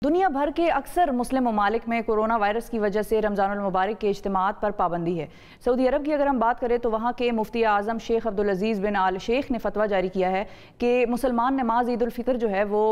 دنیا بھر کے اکثر مسلم ممالک میں کورونا وائرس کی وجہ سے رمضان المبارک کے اجتماعات پر پابندی ہے۔ سعودی عرب کی اگر ہم بات کریں تو وہاں کے مفتی اعظم شیخ عبدالعزیز بن آل شیخ نے فتویٰ جاری کیا ہے کہ مسلمان نماز عید الفطر جو ہے وہ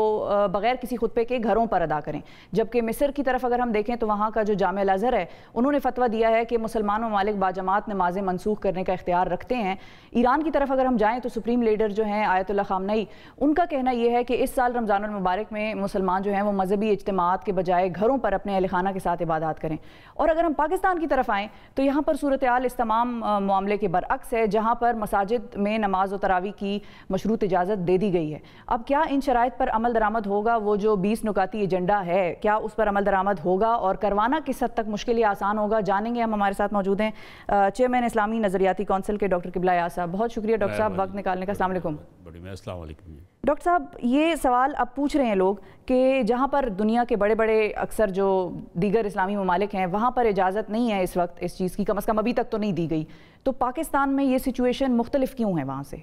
بغیر کسی خطبے کے گھروں پر ادا کریں، جبکہ مصر کی طرف اگر ہم دیکھیں تو وہاں کا جو جامع الازہر ہے انہوں نے فتویٰ دیا ہے کہ مسلمان ممالک باجماعت نمازیں منسوخ کرنے کا اختیار رکھتے ہیں۔ ایران کی طرف اگر ہم جائیں تو سپریم لیڈر جو ہیں آیت اللہ خامنئی، ان کا کہنا یہ ہے کہ اس سال رمضان المبارک میں مسلمان جو ہیں وہ مذہبی اجتماعات کے بجائے گھروں پر اپنے اہل خانہ کے ساتھ عبادات کریں۔ اور اگر ہم پاکستان کی طرف آئیں تو یہاں پر صورتحال اس تمام معاملے کے برعکس ہے، جہاں پر مساجد میں نماز و تراویح کی مشروط اجازت دے دی گئی ہے۔ اب کیا ان شرائط پر عمل درآمد ہوگا؟ وہ جو 20 نکاتی ایجنڈا ہے کیا اس پر عمل درآمد ہوگا اور کروانا کس حد تک مشکل یا آسان ہوگا؟ جانیں گے ہم۔ ہمارے ساتھ موجود ہیں چیئرمین اسلامی نظریاتی کونسل کے ڈاکٹر قبلہ یاز صاحب۔ بہت شکریہ ڈاکٹر صاحب وقت نکالنے کا۔ السلام علیکم۔ السلام علیکم ڈاکٹر صاحب، یہ سوال اب پوچھ رہے ہیں لوگ کہ جہاں پر دنیا کے بڑے بڑے اکثر جو دیگر اسلامی ممالک ہیں وہاں پر اجازت نہیں ہے اس وقت اس چیز کی، کم از کم ابھی تک تو نہیں دی گئی، تو پاکستان میں یہ سچویشن مختلف کیوں ہے وہاں سے؟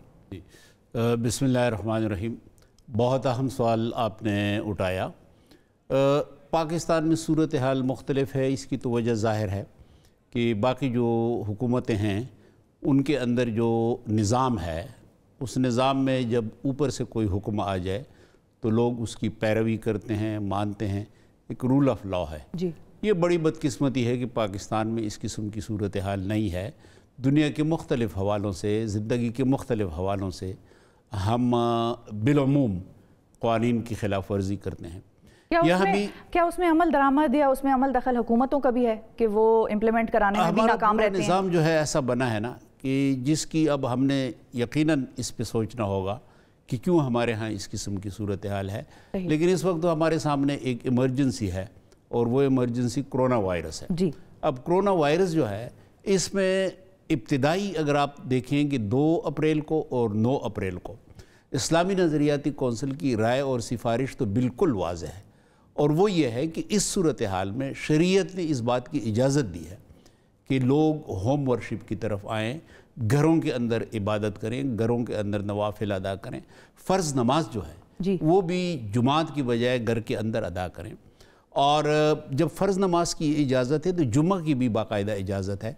بسم اللہ الرحمن الرحیم۔ بہت اہم سوال آپ نے اٹھایا۔ پاکستان میں صورتحال مختلف ہے، اس کی تو وجہ ظاہر ہے کہ باقی جو حکومتیں ہیں ان کے اندر جو نظام ہے، اس نظام میں جب اوپر سے کوئی حکم آ جائے تو لوگ اس کی پیروی کرتے ہیں، مانتے ہیں، ایک رول آف لا ہے۔ جی، یہ بڑی بدقسمتی ہے کہ پاکستان میں اس قسم کی صورتحال نہیں ہے۔ دنیا کے مختلف حوالوں سے، زندگی کے مختلف حوالوں سے ہم بالعموم قوانین کی خلاف ورزی کرتے ہیں۔ کیا اس میں عمل درآمد یا اس میں عمل دخل حکومتوں کا بھی ہے کہ وہ امپلیمنٹ کرانے میں بھی ناکام رہتے ہیں؟ نظام جو ہے ایسا بنا ہے نا کہ جس کی اب ہم نے یقیناً اس پہ سوچنا ہوگا کہ کیوں ہمارے ہاں اس قسم کی صورتحال ہے۔ لیکن اس وقت ہمارے سامنے ایک ایمرجنسی ہے اور وہ ایمرجنسی کرونا وائرس ہے۔ جی، اب کرونا وائرس جو ہے اس میں ابتدائی اگر آپ دیکھیں کہ 2 اپریل کو اور 9 اپریل کو اسلامی نظریاتی کونسل کی رائے اور سفارش تو بالکل واضح ہے، اور وہ یہ ہے کہ اس صورتحال میں شریعت نے اس بات کی اجازت دی ہے کہ لوگ ہوم ورشپ کی طرف آئیں، گھروں کے اندر عبادت کریں، گھروں کے اندر نوافل ادا کریں، فرض نماز جو ہے وہ بھی جمعات کی بجائے گھر کے اندر ادا کریں۔ اور جب فرض نماز کی اجازت ہے تو جمعہ کی بھی باقاعدہ اجازت ہے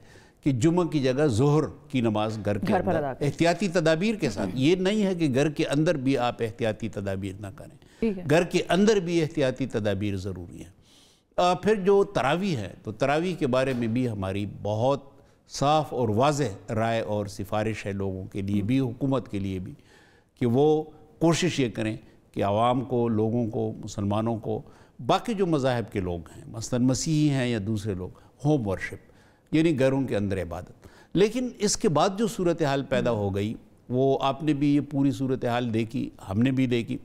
کہ جمعہ کی جگہ ظہر کی نماز گھر کے اندر احتیاطی تدابیر کے ساتھ۔ یہ نہیں ہے کہ گھر کے اندر بھی آپ احتیاطی تدابیر نہ کریں، گھر کے اندر بھی احتیاطی تدابیر ضروری ہیں۔ پھر جو تراویح ہے تو تراویح کے بارے میں بھی ہماری بہت صاف اور واضح رائے اور سفارش ہے لوگوں کے لیے بھی، حکومت کے لیے بھی، کہ وہ کوشش یہ کریں کہ عوام کو، لوگوں کو، مسلمانوں کو، باقی جو مذاہب کے لوگ ہیں مثلاً مسیحی ہیں یا دوسرے لوگ، ہوم ورشپ یعنی گھروں کے اندر عبادت۔ لیکن اس کے بعد جو صورتحال پیدا ہو گئی وہ آپ نے بھی یہ پوری صورتحال دیکھی، ہم نے بھی دیکھی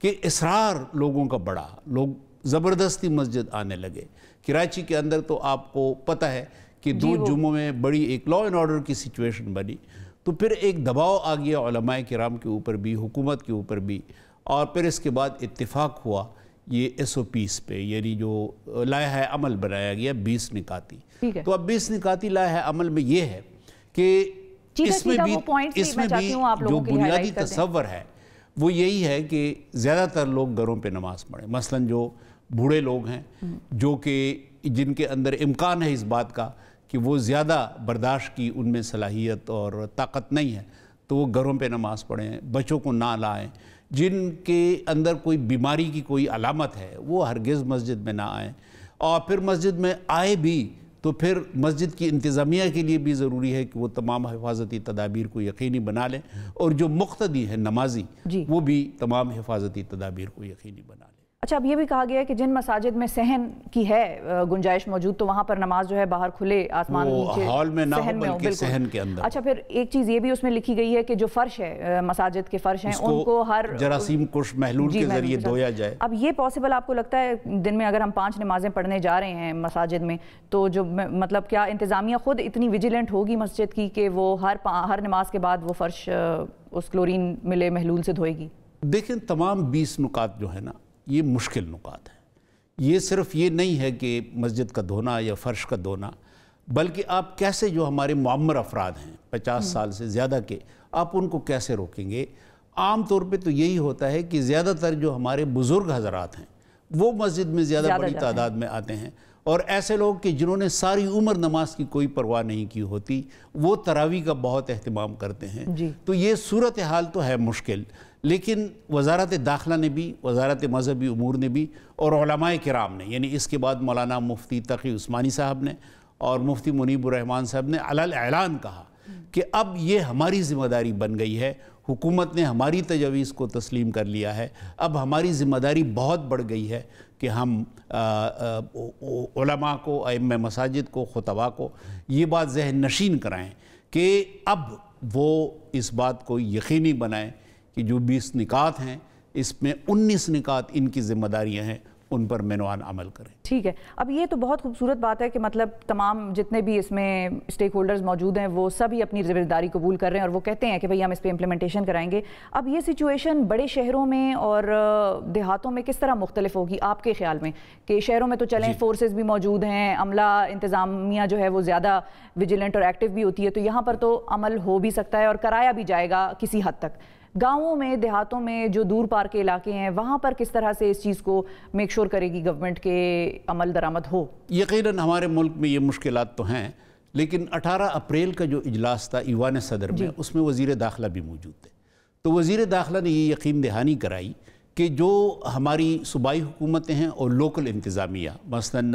کہ اصرار لوگوں کا بڑا، لوگ زبردستی مسجد آنے لگے۔ کراچی کے اندر تو آپ کو پتہ ہے کہ 2 جمعوں میں بڑی ایک لا اینڈ آرڈر کی سچویشن بنی، تو پھر ایک دباؤ آ گیا علماء کرام کے اوپر بھی، حکومت کے اوپر بھی، اور پھر اس کے بعد اتفاق ہوا یہ SOPs پہ، یعنی جو لائحہ عمل بنایا گیا 20 نکاتی۔ تو اب 20 نکاتی لائحہ عمل میں یہ ہے کہ اس میں بھی جو بنیادی تصور ہے وہ یہی ہے کہ زیادہ تر لوگ گھروں پہ نماز پڑھیں، مثلاً جو بوڑھے لوگ ہیں جو کہ جن کے اندر امکان ہے اس بات کا کہ وہ زیادہ برداشت کی ان میں صلاحیت اور طاقت نہیں ہے تو وہ گھروں پہ نماز پڑھیں، بچوں کو نہ لائیں۔ جن کے اندر کوئی بیماری کی کوئی علامت ہے وہ ہرگز مسجد میں نہ آئیں، اور پھر مسجد میں آئے بھی تو پھر مسجد کی انتظامیہ کے لیے بھی ضروری ہے کہ وہ تمام حفاظتی تدابیر کو یقینی بنا لیں، اور جو مقتدی ہیں نمازی وہ بھی تمام حفاظتی تدابیر کو یقینی بنا لیں۔ اچھا، اب یہ بھی کہا گیا ہے کہ جن مساجد میں صحن کی ہے گنجائش موجود تو وہاں پر نماز جو ہے باہر کھلے آسمان نیچے ہال میں نہ ہو بلکہ صحن کے اندر۔ اچھا، پھر ایک چیز یہ بھی اس میں لکھی گئی ہے کہ جو فرش ہے، مساجد کے فرش ہیں، ان کو ہر جراثیم کش محلول کے ذریعے دھویا جائے۔ اب یہ پاسبل آپ کو لگتا ہے دن میں اگر ہم 5 نمازیں پڑھنے جا رہے ہیں مساجد میں تو جو مطلب کیا انتظامیہ خود اتنی ویجیلنٹ ہوگی مسجد کی کہ وہ ہر نماز کے بعد وہ فرش اس کلورین ملے محلول سے دھوئے گی؟ دیکھیں، تمام 20 نکات جو ہے نا یہ مشکل نکات ہیں۔ یہ صرف یہ نہیں ہے کہ مسجد کا دھونا یا فرش کا دھونا، بلکہ آپ کیسے جو ہمارے معمر افراد ہیں 50 سال سے زیادہ کے، آپ ان کو کیسے روکیں گے؟ عام طور پہ تو یہی ہوتا ہے کہ زیادہ تر جو ہمارے بزرگ حضرات ہیں وہ مسجد میں زیادہ بڑی تعداد میں آتے ہیں، اور ایسے لوگ کہ جنہوں نے ساری عمر نماز کی کوئی پرواہ نہیں کی ہوتی، وہ تراویح کا بہت اہتمام کرتے ہیں۔ تو یہ صورتحال تو ہے مشکل، لیکن وزارت داخلہ نے بھی، وزارت مذہبی امور نے بھی، اور علماء کرام نے، یعنی اس کے بعد مولانا مفتی تقی عثمانی صاحب نے اور مفتی منیب الرحمان صاحب نے علی اعلان کہا کہ اب یہ ہماری ذمہ داری بن گئی ہے، حکومت نے ہماری تجاویز کو تسلیم کر لیا ہے، اب ہماری ذمہ داری بہت بڑھ گئی ہے کہ ہم علماء کو، ائمہ مساجد کو، خطباء کو یہ بات ذہن نشین کرائیں کہ اب وہ اس بات کو یقینی بنائیں کہ جو 20 نکات ہیں اس میں 19 نکات ان کی ذمہ داریاں ہیں، ان پر مینوان عمل کریں۔ ٹھیک ہے، اب یہ تو بہت خوبصورت بات ہے کہ مطلب تمام جتنے بھی اس میں اسٹیک ہولڈرز موجود ہیں وہ سبھی اپنی ذمہ داری قبول کر رہے ہیں اور وہ کہتے ہیں کہ بھئی ہم اس پہ امپلیمنٹیشن کرائیں گے۔ اب یہ سچویشن بڑے شہروں میں اور دیہاتوں میں کس طرح مختلف ہوگی آپ کے خیال میں؟ کہ شہروں میں تو چلیں فورسز بھی موجود ہیں، عملہ انتظامیہ جو ہے وہ زیادہ ویجیلنٹ اور ایکٹیو بھی ہوتی ہے، تو یہاں پر تو عمل ہو بھی سکتا ہے اور کرایا بھی جائے گا کسی حد تک۔ گاؤں میں، دیہاتوں میں جو دور پار کے علاقے ہیں وہاں پر کس طرح سے اس چیز کو میک شور کرے گی گورنمنٹ کے عمل درآمد ہو؟ یقیناً ہمارے ملک میں یہ مشکلات تو ہیں، لیکن 18 اپریل کا جو اجلاس تھا ایوان صدر میں، اس میں وزیر داخلہ بھی موجود تھے۔ تو وزیر داخلہ نے یہ یقین دہانی کرائی کہ جو ہماری صوبائی حکومتیں ہیں اور لوکل انتظامیہ، مثلاً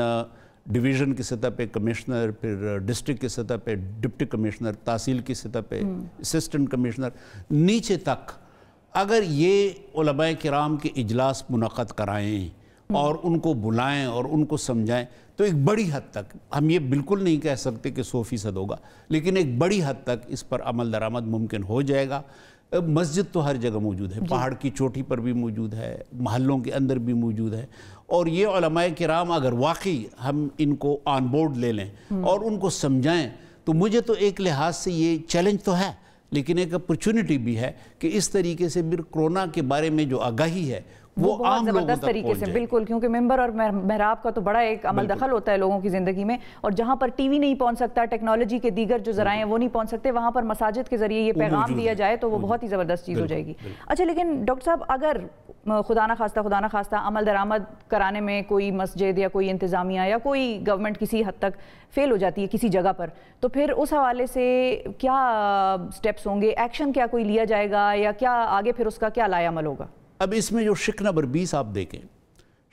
ڈویژن کی سطح پہ کمشنر، پھر ڈسٹرکٹ کی سطح پہ ڈپٹی کمشنر، تحصیل کی سطح پہ اسسٹنٹ کمشنر، نیچے تک اگر یہ علماء کرام کے اجلاس منعقد کرائیں اور ان کو بلائیں اور ان کو سمجھائیں تو ایک بڑی حد تک، ہم یہ بالکل نہیں کہہ سکتے کہ 100% ہوگا، لیکن ایک بڑی حد تک اس پر عمل درآمد ممکن ہو جائے گا۔ مسجد تو ہر جگہ موجود ہے، پہاڑ کی چوٹی پر بھی موجود ہے، محلوں کے اندر بھی موجود ہے، اور یہ علماء کرام اگر واقعی ہم ان کو آن بورڈ لے لیں اور ان کو سمجھائیں تو مجھے تو ایک لحاظ سے یہ چیلنج تو ہے، لیکن ایک اپرچونٹی بھی ہے کہ اس طریقے سے بھی کرونا کے بارے میں جو آگاہی ہے وہ عام لوگوں تک طریقے سے، بالکل، کیونکہ ممبر اور محراب کا تو بڑا ایک عمل دخل ہوتا ہے لوگوں کی زندگی میں، اور جہاں پر ٹی وی نہیں پہنچ سکتا، ٹیکنالوجی کے دیگر جو ذرائع ہیں وہ نہیں پہنچ سکتے، وہاں پر مساجد کے ذریعے یہ پیغام دیا جائے تو وہ بہت ہی زبردست چیز ہو جائے گی۔ اچھا، لیکن ڈاکٹر صاحب اگر خدا نہ خواستہ عمل درآمد کرانے میں کوئی مسجد یا کوئی انتظامیہ یا کوئی گورنمنٹ کسی حد تک فیل ہو جاتی ہے کسی جگہ پر، تو پھر اس حوالے سے کیا سٹیپس ہوں گے؟ ایکشن کیا کوئی لیا جائے گا یا کیا آگے پھر اس کا کیا لائے عمل ہوگا؟ اب اس میں جو شق نمبر 20 آپ دیکھیں،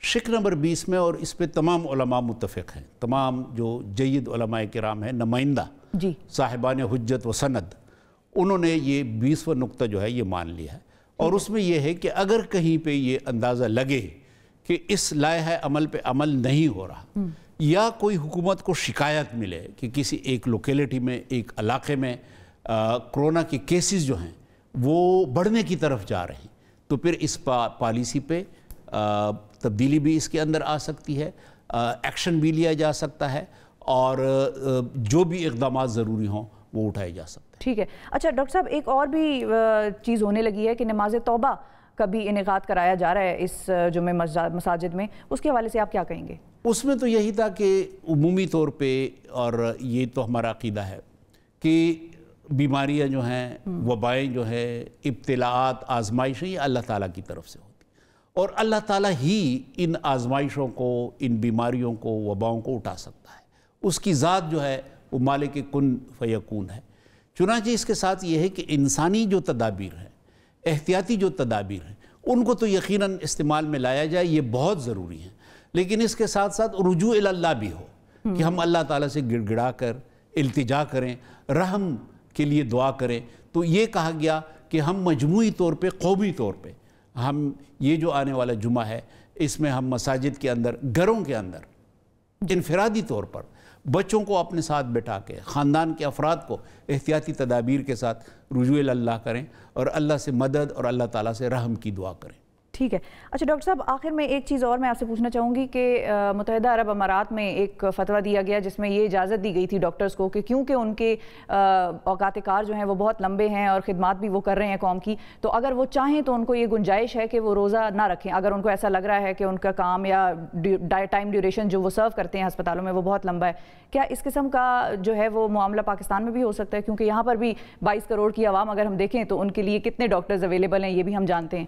شق نمبر 20 میں، اور اس پہ تمام علماء متفق ہیں، تمام جو جید علماء کرام ہیں، نمائندہ صاحبان حجت و سند، انہوں نے یہ 20واں نقطہ جو ہے یہ مان لیا ہے، اور اس میں یہ ہے کہ اگر کہیں پہ یہ اندازہ لگے کہ اس لائحہ عمل پہ عمل نہیں ہو رہا، یا کوئی حکومت کو شکایت ملے کہ کسی ایک لوکیلٹی میں، ایک علاقے میں کرونا کے کیسز جو ہیں وہ بڑھنے کی طرف جا رہے ہیں، تو پھر اس پالیسی پہ تبدیلی بھی اس کے اندر آ سکتی ہے، ایکشن بھی لیا جا سکتا ہے، اور جو بھی اقدامات ضروری ہوں وہ اٹھائے جا سکتے ہیں۔ ٹھیک ہے۔ اچھا ڈاکٹر صاحب، ایک اور بھی چیز ہونے لگی ہے کہ نماز توبہ کا بھی انعقاد کرایا جا رہا ہے اس جمعہ مساجد میں، اس کے حوالے سے آپ کیا کہیں گے؟ اس میں تو یہی تھا کہ عمومی طور پہ، اور یہ تو ہمارا عقیدہ ہے کہ بیماریاں جو ہیں، وبائیں جو ہیں، ابتلاعات، آزمائشیں، یہ اللہ تعالیٰ کی طرف سے ہوتی ہیں، اور اللہ تعالیٰ ہی ان آزمائشوں کو، ان بیماریوں کو، وباؤں کو اٹھا سکتا ہے۔ اس کی ذات جو ہے وہ مالک کن فیکون ہے۔ چنانچہ اس کے ساتھ یہ ہے کہ انسانی جو تدابیر ہیں، احتیاطی جو تدابیر ہیں، ان کو تو یقیناً استعمال میں لایا جائے، یہ بہت ضروری ہیں، لیکن اس کے ساتھ ساتھ رجوع اللہ بھی ہو کہ ہم اللہ تعالیٰ سے گڑ گڑا کر التجا کریں، رحم کے لیے دعا کریں۔ تو یہ کہا گیا کہ ہم مجموعی طور پہ، قومی طور پہ، ہم یہ جو آنے والا جمعہ ہے اس میں ہم مساجد کے اندر، گھروں کے اندر انفرادی طور پر بچوں کو اپنے ساتھ بٹھا کے، خاندان کے افراد کو احتیاطی تدابیر کے ساتھ رجوع اللہ کریں اور اللہ سے مدد اور اللہ تعالیٰ سے رحم کی دعا کریں۔ ٹھیک ہے۔ اچھا ڈاکٹر صاحب، آخر میں ایک چیز اور میں آپ سے پوچھنا چاہوں گی کہ متحدہ عرب امارات میں ایک فتویٰ دیا گیا جس میں یہ اجازت دی گئی تھی ڈاکٹرز کو کہ کیونکہ ان کے اوقات کار جو ہیں وہ بہت لمبے ہیں اور خدمات بھی وہ کر رہے ہیں قوم کی، تو اگر وہ چاہیں تو ان کو یہ گنجائش ہے کہ وہ روزہ نہ رکھیں اگر ان کو ایسا لگ رہا ہے کہ ان کا کام یا ٹائم ڈیوریشن جو وہ سرو کرتے ہیں ہسپتالوں میں وہ بہت لمبا ہے۔ کیا اس قسم کا جو ہے وہ معاملہ پاکستان میں بھی ہو سکتا ہے؟ کیونکہ یہاں پر بھی 22 کروڑ کی عوام اگر ہم دیکھیں تو ان کے لیے کتنے ڈاکٹرز اویلیبل ہیں یہ بھی ہم جانتے ہیں۔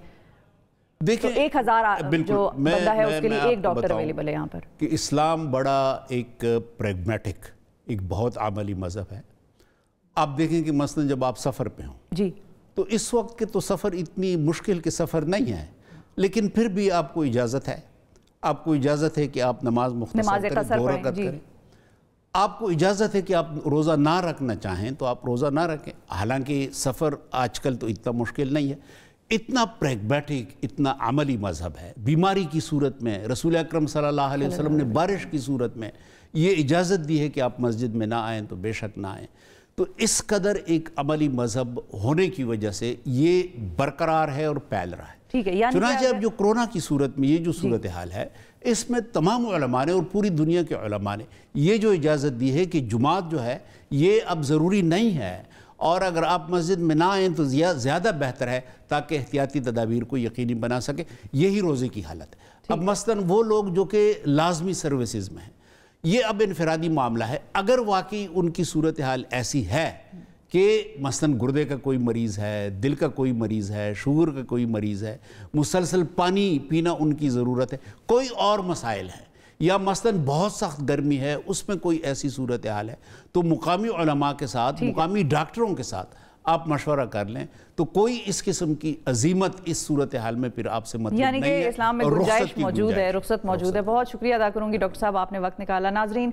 دیکھیں 1000 جو بندہ ہے اس کے لیے ایک ڈاکٹر اویلیبل ہے یہاں پر. کہ اسلام بڑا ایک پریگمیٹک، ایک بہت عملی مذہب ہے. آپ دیکھیں کہ مثلا جب آپ سفر پہ ہوں جی تو اس وقت کے تو سفر اتنی مشکل کے سفر نہیں ہے، لیکن پھر بھی آپ کو اجازت ہے، آپ کو اجازت ہے کہ آپ نماز مختصر کریں، 2 رکعت کریں. آپ کو اجازت ہے کہ آپ روزہ نہ رکھنا چاہیں تو آپ روزہ نہ رکھیں. حالانکہ سفر آج کل تو اتنا مشکل نہیں ہے. اتنا پریگمیٹک، اتنا عملی مذہب ہے. بیماری کی صورت میں رسول اکرم صلی اللہ علیہ وسلم نے بارش کی صورت میں یہ اجازت دی ہے کہ آپ مسجد میں نہ آئیں تو بے شک نہ آئیں. تو اس قدر ایک عملی مذہب ہونے کی وجہ سے یہ برقرار ہے اور پھیل رہا ہے. چنانچہ اب جو کرونا کی صورت میں یہ جو صورتحال ہے، اس میں تمام علماء نے اور پوری دنیا کے علماء نے یہ جو اجازت دی ہے کہ جمعات جو ہے یہ اب ضروری نہیں ہے، اور اگر آپ مسجد میں نہ آئیں تو زیادہ بہتر ہے تاکہ احتیاطی تدابیر کو یقینی بنا سکیں. یہی روزے کی حالت ہے. اب مثلا وہ لوگ جو کہ لازمی سروسز میں ہیں، یہ اب انفرادی معاملہ ہے. اگر واقعی ان کی صورتحال ایسی ہے کہ مثلا گردے کا کوئی مریض ہے، دل کا کوئی مریض ہے، شوگر کا کوئی مریض ہے، مسلسل پانی پینا ان کی ضرورت ہے، کوئی اور مسائل ہیں، یا مثلا بہت سخت گرمی ہے، اس میں کوئی ایسی صورتحال ہے، تو مقامی علماء کے ساتھ، مقامی ڈاکٹروں کے ساتھ آپ مشورہ کر لیں تو کوئی اس قسم کی عزیمت اس صورتحال میں پھر آپ سے مطلب نہیں ہے. یعنی کہ اسلام میں گنجائش موجود ہے، رخصت موجود ہے. بہت شکریہ ادا کروں گی ڈاکٹر صاحب، آپ نے وقت نکالا. ناظرین